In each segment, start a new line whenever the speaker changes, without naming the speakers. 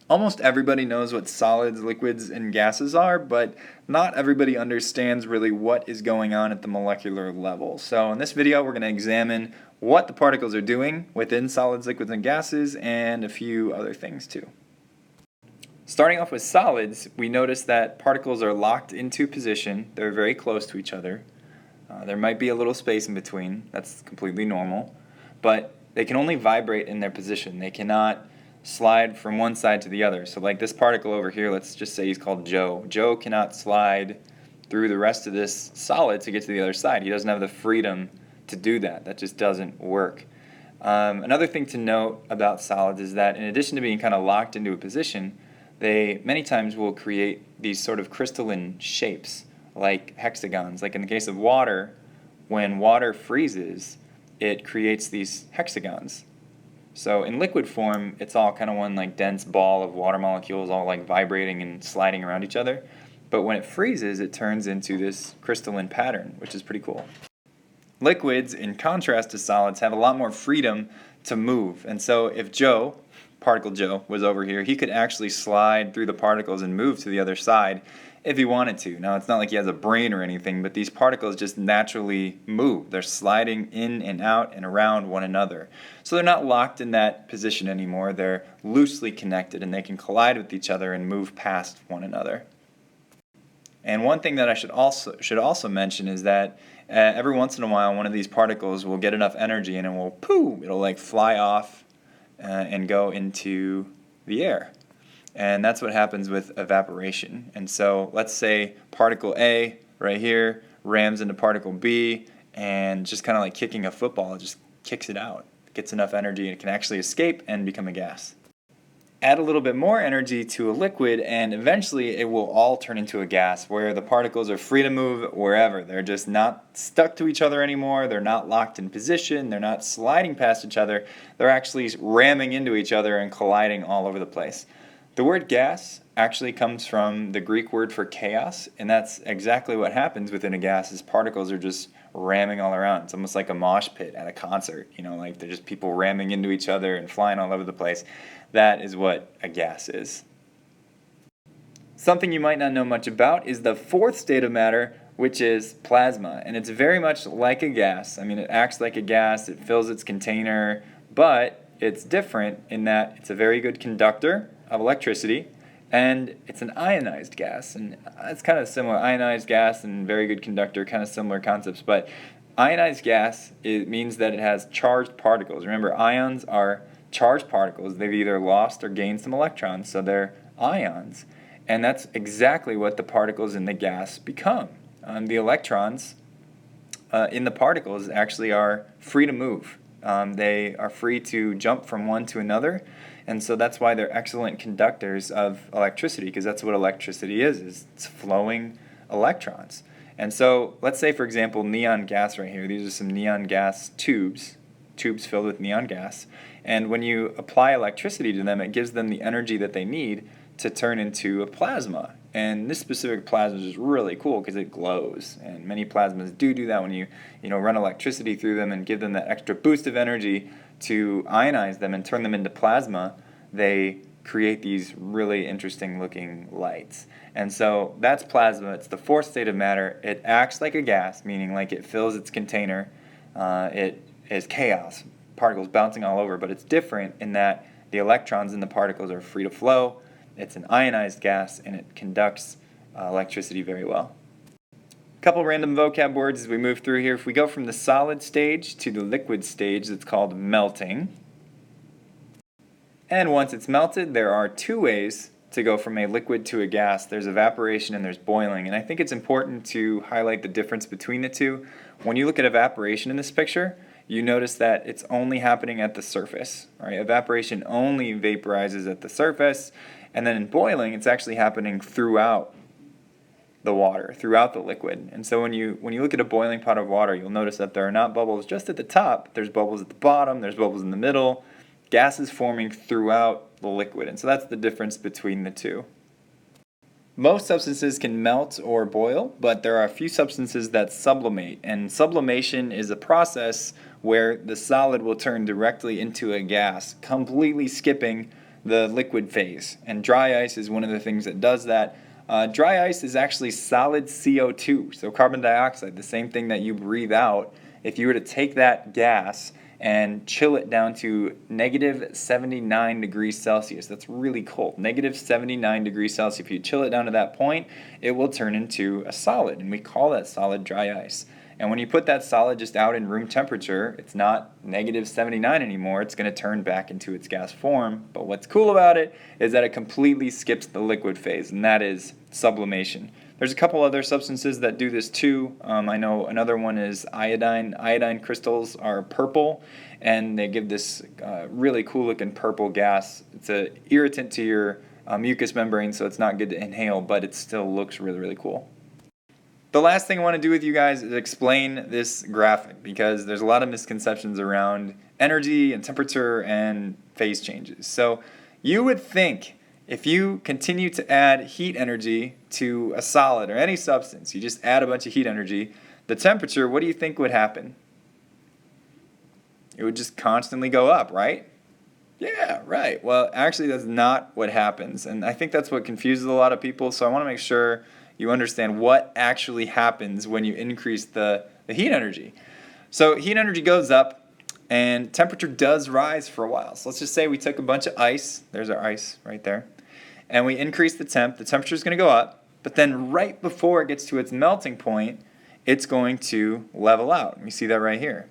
Almost everybody knows what solids, liquids, and gases are, but not everybody understands really what is going on at the molecular level. So in this video, we're going to examine what the particles are doing within solids, liquids, and gases, and a few other things too. Starting off with solids, we notice that particles are locked into position. They're very close to each other. There might be a little space in between. That's completely normal. But they can only vibrate in their position. They cannot slide from one side to the other. So like this particle over here, let's just say he's called Joe. Joe cannot slide through the rest of this solid to get to the other side. He doesn't have the freedom to do that. That just doesn't work. Another thing to note about solids is that in addition to being kind of locked into a position, they many times will create these sort of crystalline shapes like hexagons. Like in the case of water, when water freezes, it creates these hexagons. So in liquid form, it's all kind of one like dense ball of water molecules all like vibrating and sliding around each other. But when it freezes, it turns into this crystalline pattern, which is pretty cool. Liquids, in contrast to solids, have a lot more freedom to move. And so if Joe, particle Joe, was over here, he could actually slide through the particles and move to the other side if he wanted to. Now, it's not like he has a brain or anything, but these particles just naturally move. They're sliding in and out and around one another. So they're not locked in that position anymore. They're loosely connected, and they can collide with each other and move past one another. And one thing that I should also mention is that every once in a while, one of these particles will get enough energy, and it'll like fly off and go into the air. And that's what happens with evaporation. And so let's say particle A right here rams into particle B, and just kind of like kicking a football, it just kicks it out. It gets enough energy and it can actually escape and become a gas. Add a little bit more energy to a liquid and eventually it will all turn into a gas where the particles are free to move wherever. They're just not stuck to each other anymore. They're not locked in position. They're not sliding past each other. They're actually ramming into each other and colliding all over the place. The word gas actually comes from the Greek word for chaos, and that's exactly what happens within a gas is particles are just ramming all around. It's almost like a mosh pit at a concert, like they're just people ramming into each other and flying all over the place. That is what a gas is. Something you might not know much about is the fourth state of matter, which is plasma, and it's very much like a gas. I mean, it acts like a gas, it fills its container, but it's different in that it's a very good conductor of electricity, and it's an ionized gas, and it's kind of similar. Ionized gas and very good conductor, kind of similar concepts, but ionized gas, it means that it has charged particles. Remember, ions are charged particles. They've either lost or gained some electrons, so they're ions, and that's exactly what the particles in the gas become. The electrons in the particles actually are free to move. They are free to jump from one to another, and so that's why they're excellent conductors of electricity, because that's what electricity is it's flowing electrons. And so let's say, for example, neon gas right here. These are some neon gas tubes filled with neon gas, and when you apply electricity to them, it gives them the energy that they need to turn into a plasma. And this specific plasma is really cool because it glows, and many plasmas do that when you run electricity through them and give them that extra boost of energy to ionize them and turn them into plasma. They create these really interesting looking lights. And so that's plasma. It's the fourth state of matter. It acts like a gas, meaning like it fills its container. It is chaos, particles bouncing all over, but it's different in that the electrons in the particles are free to flow. It's an ionized gas, and it conducts electricity very well. A couple random vocab words as we move through here. If we go from the solid stage to the liquid stage, it's called melting. And once it's melted, there are two ways to go from a liquid to a gas. There's evaporation and there's boiling. And I think it's important to highlight the difference between the two. When you look at evaporation in this picture, you notice that it's only happening at the surface. Right? Evaporation only vaporizes at the surface. And then in boiling, it's actually happening throughout the water, throughout the liquid. And so when you look at a boiling pot of water, you'll notice that there are not bubbles just at the top. There's bubbles at the bottom, there's bubbles in the middle. Gas is forming throughout the liquid. And so that's the difference between the two. Most substances can melt or boil, but there are a few substances that sublimate. And sublimation is a process where the solid will turn directly into a gas, completely skipping the liquid phase. And dry ice is one of the things that does that. Dry ice is actually solid CO2, so carbon dioxide, the same thing that you breathe out. If you were to take that gas and chill it down to negative 79 degrees Celsius, that's really cold, negative 79 degrees Celsius. If you chill it down to that point, it will turn into a solid, and we call that solid dry ice. And when you put that solid just out in room temperature, it's not negative 79 anymore. It's going to turn back into its gas form. But what's cool about it is that it completely skips the liquid phase, and that is sublimation. There's a couple other substances that do this too. I know another one is iodine. Iodine crystals are purple, and they give this really cool looking purple gas. It's an irritant to your mucous membrane, so it's not good to inhale, but it still looks really, really cool. The last thing I want to do with you guys is explain this graphic, because there's a lot of misconceptions around energy and temperature and phase changes. So you would think if you continue to add heat energy to a solid or any substance, you just add a bunch of heat energy, the temperature, what do you think would happen? It would just constantly go up, right? Yeah, right. Well, actually that's not what happens, and I think that's what confuses a lot of people, so I want to make sure you understand what actually happens when you increase the heat energy. So heat energy goes up and temperature does rise for a while. So let's just say we took a bunch of ice, there's our ice right there, and we increase the temperature is going to go up, but then right before it gets to its melting point, it's going to level out. We see that right here.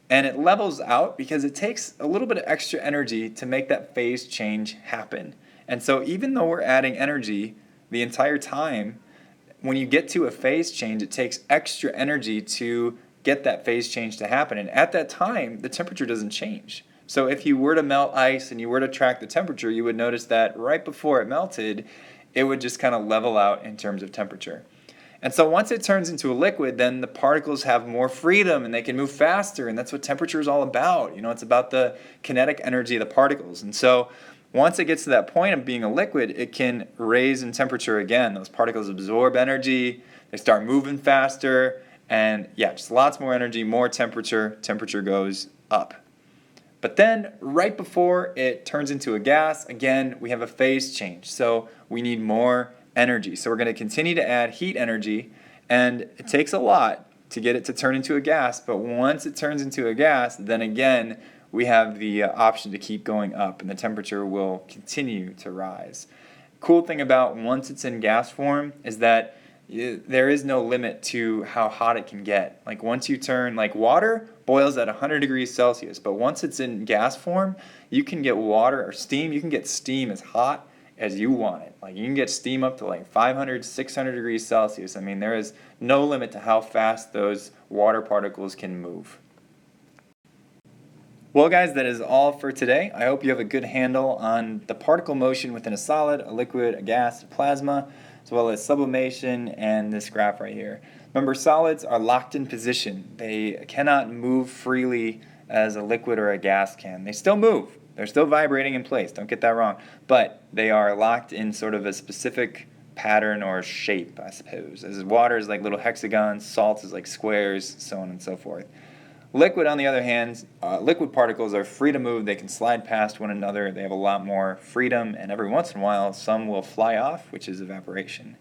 And it levels out because it takes a little bit of extra energy to make that phase change happen. And so even though we're adding energy the entire time, when you get to a phase change, it takes extra energy to get that phase change to happen. And at that time, the temperature doesn't change. So if you were to melt ice and you were to track the temperature, you would notice that right before it melted, it would just kind of level out in terms of temperature. And so once it turns into a liquid, then the particles have more freedom and they can move faster, and that's what temperature is all about. You know, it's about the kinetic energy of the particles. And so once it gets to that point of being a liquid, it can raise in temperature again. Those particles absorb energy, they start moving faster, and yeah, just lots more energy, more temperature, temperature goes up. But then right before it turns into a gas, again, we have a phase change. So we need more energy. So we're going to continue to add heat energy, and it takes a lot to get it to turn into a gas, but once it turns into a gas, then again, we have the option to keep going up, and the temperature will continue to rise. Cool thing about once it's in gas form is that there is no limit to how hot it can get. Like once you turn, like water boils at 100 degrees Celsius, but once it's in gas form, you can get water or steam, you can get steam as hot as you want it. Like you can get steam up to like 500, 600 degrees Celsius. I mean, there is no limit to how fast those water particles can move. Well guys, that is all for today. I hope you have a good handle on the particle motion within a solid, a liquid, a gas, a plasma, as well as sublimation and this graph right here. Remember, solids are locked in position. They cannot move freely as a liquid or a gas can. They still move. They're still vibrating in place, don't get that wrong. But they are locked in sort of a specific pattern or shape, I suppose. As water is like little hexagons, salt is like squares, so on and so forth. Liquid, on the other hand, liquid particles are free to move. They can slide past one another. They have a lot more freedom, and every once in a while, some will fly off, which is evaporation.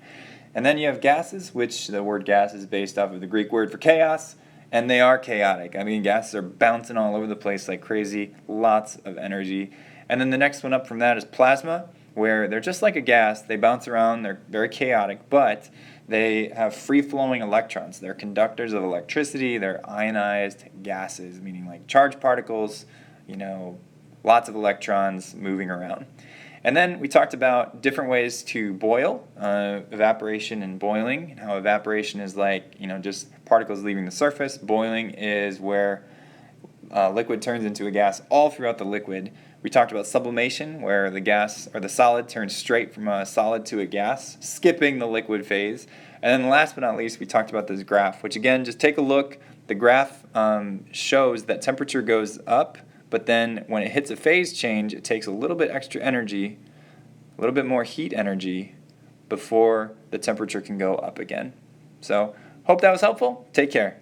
And then you have gases, which the word gas is based off of the Greek word for chaos, and they are chaotic. I mean, gases are bouncing all over the place like crazy, lots of energy. And then the next one up from that is plasma, where they're just like a gas. They bounce around. They're very chaotic, but they have free-flowing electrons. They're conductors of electricity. They're ionized gases, meaning like charged particles, you know, lots of electrons moving around. And then we talked about different ways to boil, evaporation and boiling, and how evaporation is like, you know, just particles leaving the surface. Boiling is where liquid turns into a gas all throughout the liquid. We talked about sublimation, where the gas or the solid turns straight from a solid to a gas, skipping the liquid phase. And then last but not least, we talked about this graph, which again, just take a look. The graph shows that temperature goes up, but then when it hits a phase change, it takes a little bit extra energy, a little bit more heat energy before the temperature can go up again. So, hope that was helpful. Take care.